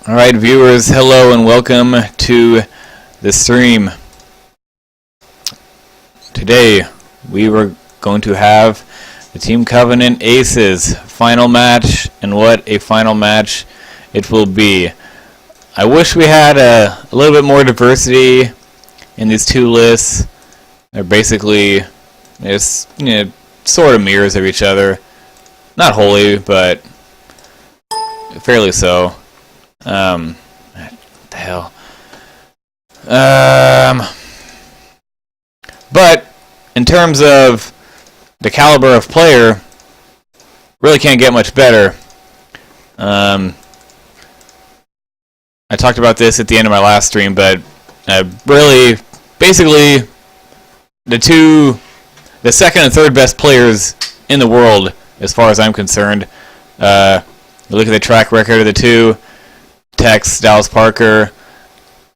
Alright, viewers, hello and welcome to the stream. Today, we were going to have the Team Covenant Aces final match, and what a final match it will be. I wish we had a little bit more diversity in these two lists. They're basically just, sort of mirrors of each other. Not wholly, but fairly so. What the hell? But in terms of the caliber of player, really can't get much better. I talked about this at the end of my last stream, but really, basically, the second and third best players in the world, as far as I'm concerned. You look at the track record of the two. Tex, Dallas Parker,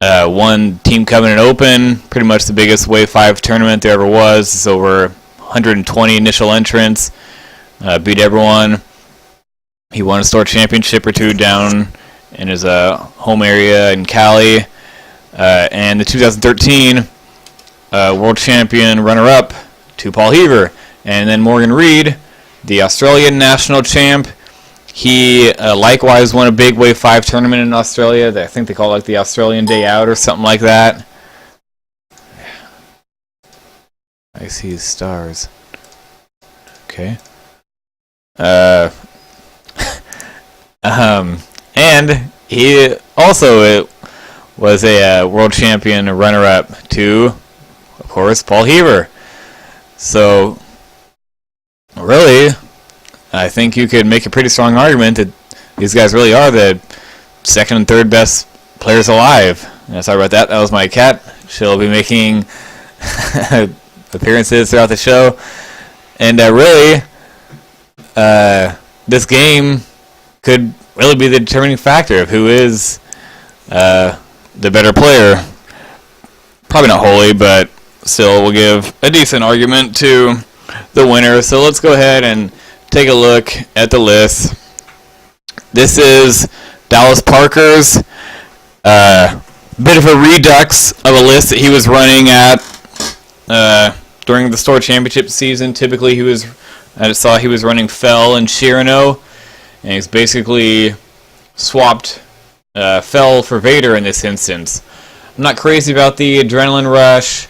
won Team Covenant Open, pretty much the biggest Wave 5 tournament there ever was. It's over 120 initial entrants, beat everyone. He won a store championship or two down in his home area in Cali. And the 2013 world champion runner-up to Paul Heaver. And then Morgan Reid, the Australian national champ. He likewise won a big Wave 5 tournament in Australia. I think they call it like the Australian Day Out or something like that. I see his stars. Okay. And he also was a world champion runner-up to, of course, Paul Heaver. So, really, I think you could make a pretty strong argument that these guys really are the second and third best players alive. Sorry about that. That was my cat. She'll be making appearances throughout the show. And really, this game could really be the determining factor of who is the better player. Probably not wholly, but still we'll give a decent argument to the winner. So let's go ahead and take a look at the list. This is Dallas Parker's bit of a redux of a list that he was running at during the store championship season. Typically, I saw he was running Fell and Chirano, and he's basically swapped Fell for Vader in this instance. I'm not crazy about the Adrenaline Rush.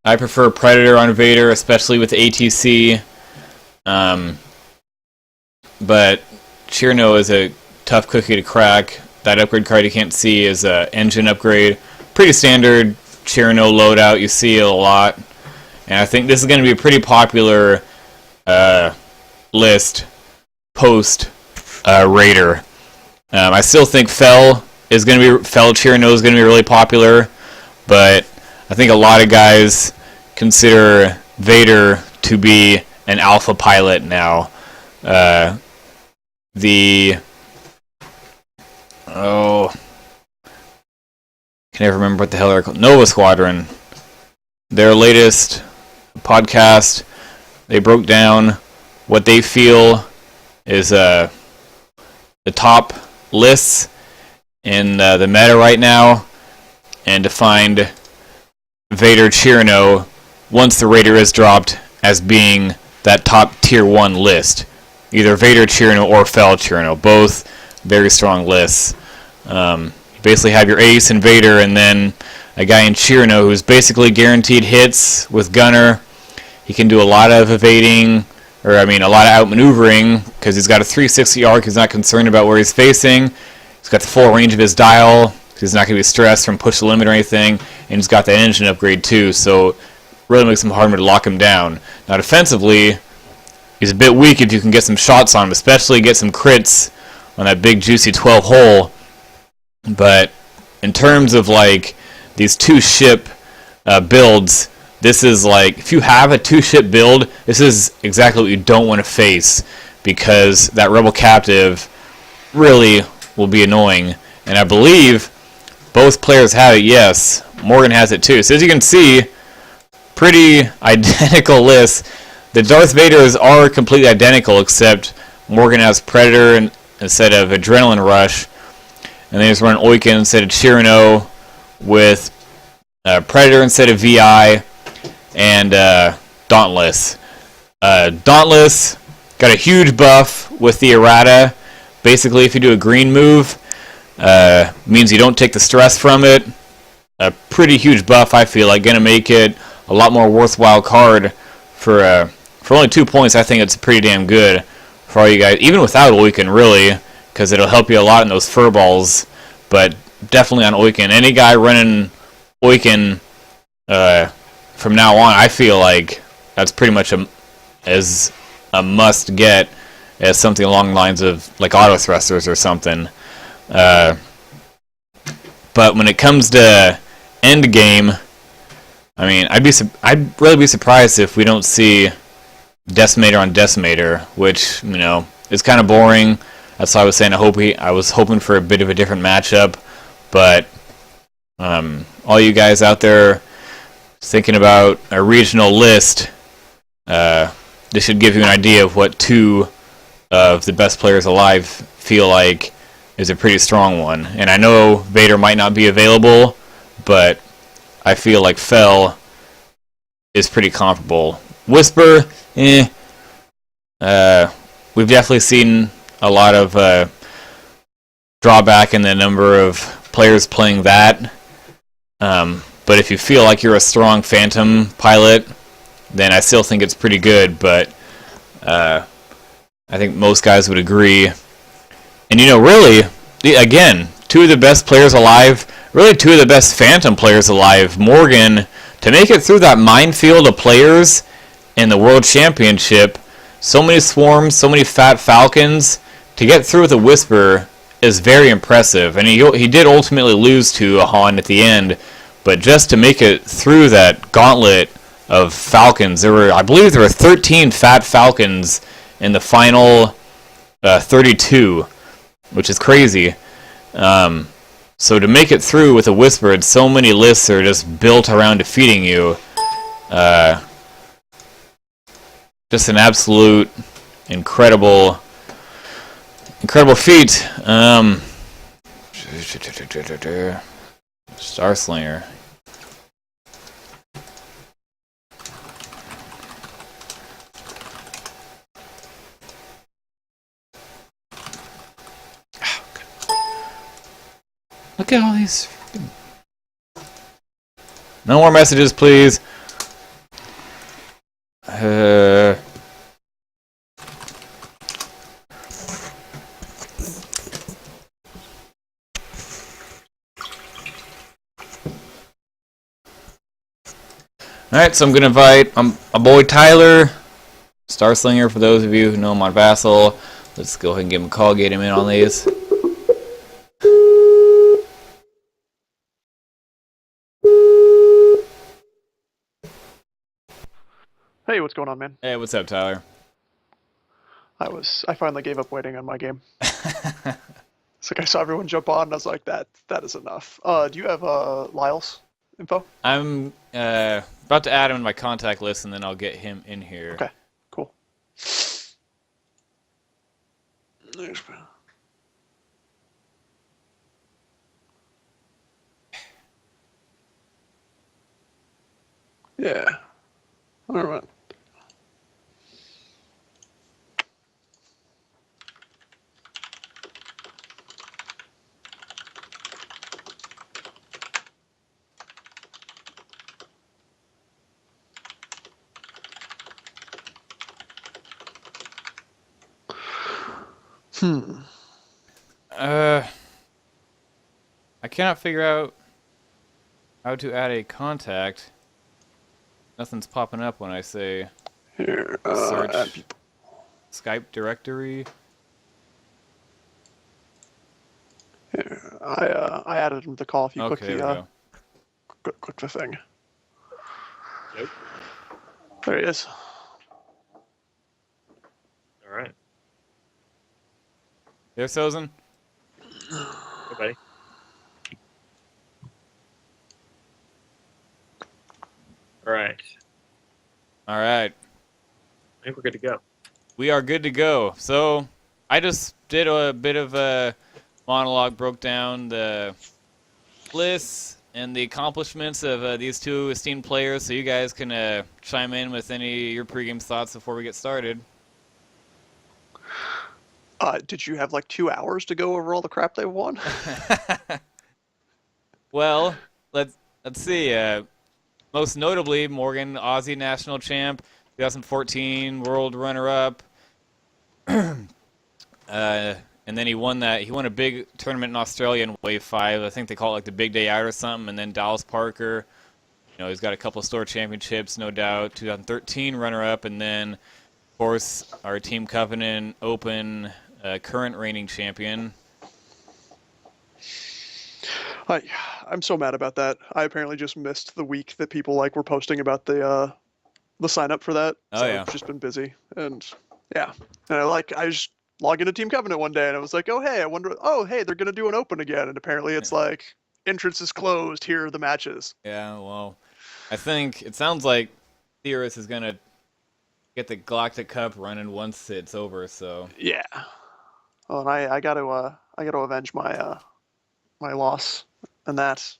I prefer Predator on Vader, especially with ATC. But Chirano is a tough cookie to crack. That upgrade card you can't see is an engine upgrade. Pretty standard Chirano loadout. You see it a lot. And I think this is going to be a pretty popular list post Raider. I still think Fell Chirano is going to be really popular, but I think a lot of guys consider Vader to be an alpha pilot now. Can never remember what the hell they're called. Nova Squadron. Their latest podcast, they broke down what they feel is the top lists in the meta right now, and defined Vader Chirano once the Raider is dropped as being that top tier 1 list. Either Vader Chirano or Fell Chirano. Both very strong lists. You basically have your ace in Vader, and then a guy in Chirano who's basically guaranteed hits with Gunner. He can do a lot of evading, a lot of outmaneuvering, because he's got a 360 arc. He's not concerned about where he's facing. He's got the full range of his dial. He's not going to be stressed from push the limit or anything. And he's got that engine upgrade too, so really makes him harder to lock him down. Now defensively, he's a bit weak if you can get some shots on him, especially get some crits on that big juicy 12 hole. But in terms of these 2-ship builds, this is if you have a 2-ship build, this is exactly what you don't want to face, because that Rebel Captive really will be annoying. And I believe both players have it. Yes, Morgan has it too. So as you can see, pretty identical lists. The Darth Vaders are completely identical, except Morgan has Predator instead of Adrenaline Rush. and they just run Oiken instead of Chirino with Predator instead of VI, and Dauntless. Dauntless got a huge buff with the errata. Basically, if you do a green move, means you don't take the stress from it. A pretty huge buff, I feel like. Gonna make it a lot more worthwhile card for only 2 points. I think it's pretty damn good for all you guys, even without Oiken, really, because it'll help you a lot in those furballs. But definitely on Oiken. Any guy running Oiken from now on, I feel like that's pretty much as a must get as something along the lines of like auto thrusters or something. But when it comes to end game, I mean, I'd really be surprised if we don't see Decimator on Decimator, which, you know, is kind of boring. That's why I was saying I was hoping for a bit of a different matchup. But all you guys out there thinking about a regional list, this should give you an idea of what 2 of the best players alive feel like is a pretty strong one. And I know Vader might not be available, but I feel like Fell is pretty comparable. Whisper, we've definitely seen a lot of drawback in the number of players playing that. But if you feel like you're a strong Phantom pilot, then I still think it's pretty good. But I think most guys would agree. And, you know, really, again, 2 of the best players alive, really 2 of the best Phantom players alive. Morgan, to make it through that minefield of players in the World Championship, so many swarms, so many fat falcons, to get through with a Whisper is very impressive. And he did ultimately lose to a Han at the end, but just to make it through that gauntlet of falcons, I believe there were 13 fat falcons in the final 32, which is crazy. So to make it through with a Whisper, and so many lists are just built around defeating you. Just an absolute incredible feat. Star Slinger. Look at all these. No more messages, please. Alright, so I'm going to invite my boy Tyler, Star Slinger, for those of you who know him on Vassal. Let's go ahead and give him a call, get him in on these. Hey, what's going on, man? Hey, what's up, Tyler? I finally gave up waiting on my game. It's like I saw everyone jump on, and I was like, that is enough. Do you have Lyle's info? I'm about to add him in my contact list, and then I'll get him in here. Okay, cool. Yeah. All right. I cannot figure out how to add a contact. Nothing's popping up when I say Here, search add people. Skype directory. Here, I added him to the call. If you Okay, click there we go. click the thing. Yep. There he is. All right. There, Sozin? Hey, buddy. All right. All right. I think we're good to go. We are good to go. So, I just did a bit of monologue broke down the lists and the accomplishments of these two esteemed players, so you guys can chime in with any of your pregame thoughts before we get started. Did you have like 2 hours to go over all the crap they won? Well, let's see. Most notably, Morgan, Aussie national champ, 2014 world runner-up. And then he won that. He won a big tournament in Australia in Wave 5. I think they call it like the Big Day Out or something. And then Dallas Parker, he's got a couple of store championships, no doubt. 2013 runner-up, and then, of course, our Team Covenant Open current reigning champion. I'm so mad about that. I apparently just missed the week that people were posting about the sign up for that. Oh, So yeah. I've just been busy, and yeah, and I just logged into Team Covenant one day and I was like, oh hey, I wonder. Oh hey, they're gonna do an open again, and apparently it's like entrance is closed. Here are the matches. Yeah, well, I think it sounds like Theorist is gonna get the Galactic Cup running once it's over. So Yeah. Oh, and I got to avenge my my loss and that.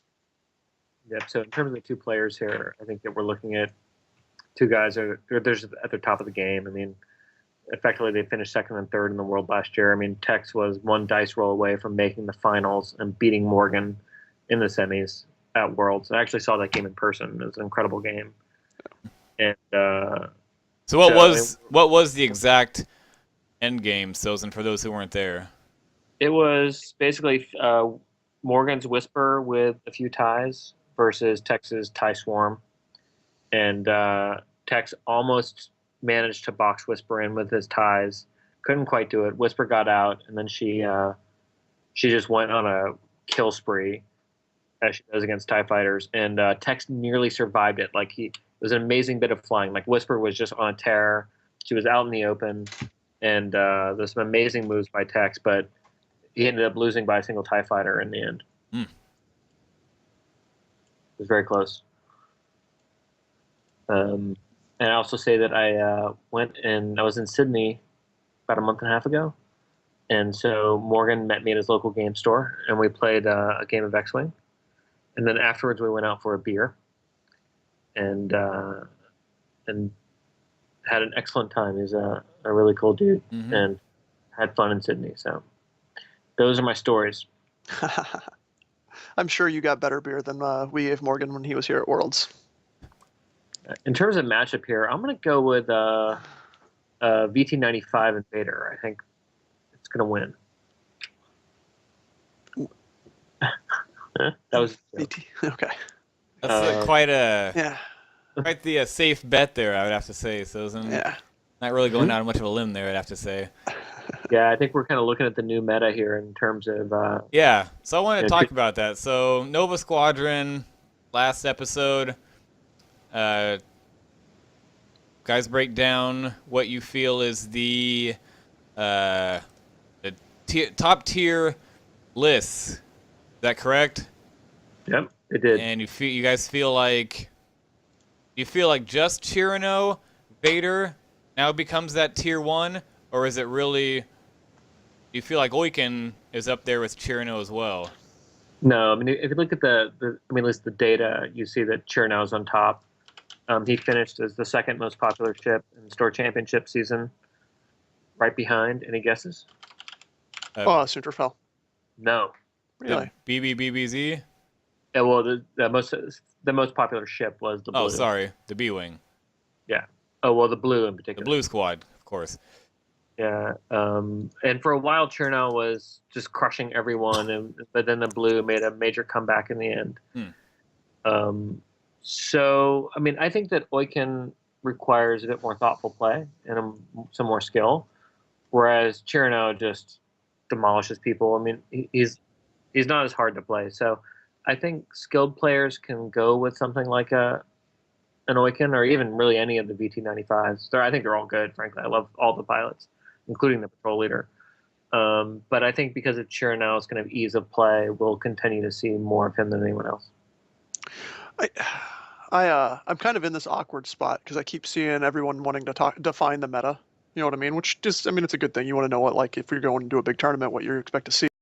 Yeah. So in terms of the two players here, I think that we're looking at two guys are there's at the top of the game. I mean, effectively they finished second and third in the world last year. I mean, Tex was one dice roll away from making the finals and beating Morgan in the semis at Worlds. I actually saw that game in person. It was an incredible game. And so what was the exact end game, Sozen, for those who weren't there? it was basically Morgan's Whisper with a few ties versus Tex's Tie Swarm. And Tex almost managed to box Whisper in with his ties. Couldn't quite do it. Whisper got out, and then she just went on a kill spree, as she does against TIE fighters. And Tex nearly survived it. It was an amazing bit of flying. Like Whisper was just on a tear. She was out in the open, and there's some amazing moves by Tex, but he ended up losing by a single TIE fighter in the end. It was very close. And I also say that I went and I was in Sydney about a month and a half ago. And so Morgan met me at his local game store, and we played a game of X-Wing. And then afterwards we went out for a beer and had an excellent time. He's a really cool dude and had fun in Sydney. So those are my stories. I'm sure you got better beer than we gave Morgan when he was here at Worlds. In terms of matchup here, I'm going to go with VT95 Invader. I think it's going to win. That was VT. Okay. That's quite the safe bet there, I would have to say. So not really going out on much of a limb there, I'd have to say. Yeah, I think we're kind of looking at the new meta here in terms of... yeah, so I want to talk about that. So Nova Squadron, last episode, guys break down what you feel is the top tier lists. Is that correct? Yep, it did. And you guys feel like just Chirano, Vader now becomes that tier 1, or is it really? Do you feel like Oiken is up there with Chirano as well? No, I mean if you look at the data, you see that Chirano is on top. He finished as the second most popular ship in the Store Championship season, right behind. Any guesses? Sunterfell. No. Really? BBBBZ? Yeah, well, the most popular ship was the Blue. Oh, sorry, the B-Wing. Yeah. Oh, well, the Blue in particular. The Blue Squad, of course. Yeah. And for a while, Chernow was just crushing everyone, but then the Blue made a major comeback in the end. So, I mean, I think that Oiken requires a bit more thoughtful play and some more skill, whereas Chernow just demolishes people. I mean, he's not as hard to play. So I think skilled players can go with something like an Oiken, or even really any of the VT95s. I think they're all good, frankly. I love all the pilots, including the patrol leader. But I think because of Chirinau's kind of ease of play, we'll continue to see more of him than anyone else. I'm kind of in this awkward spot because I keep seeing everyone wanting to define the meta. You know what I mean? Which just, I mean, it's a good thing. You want to know what, like, if you're going to a big tournament, what you expect to see.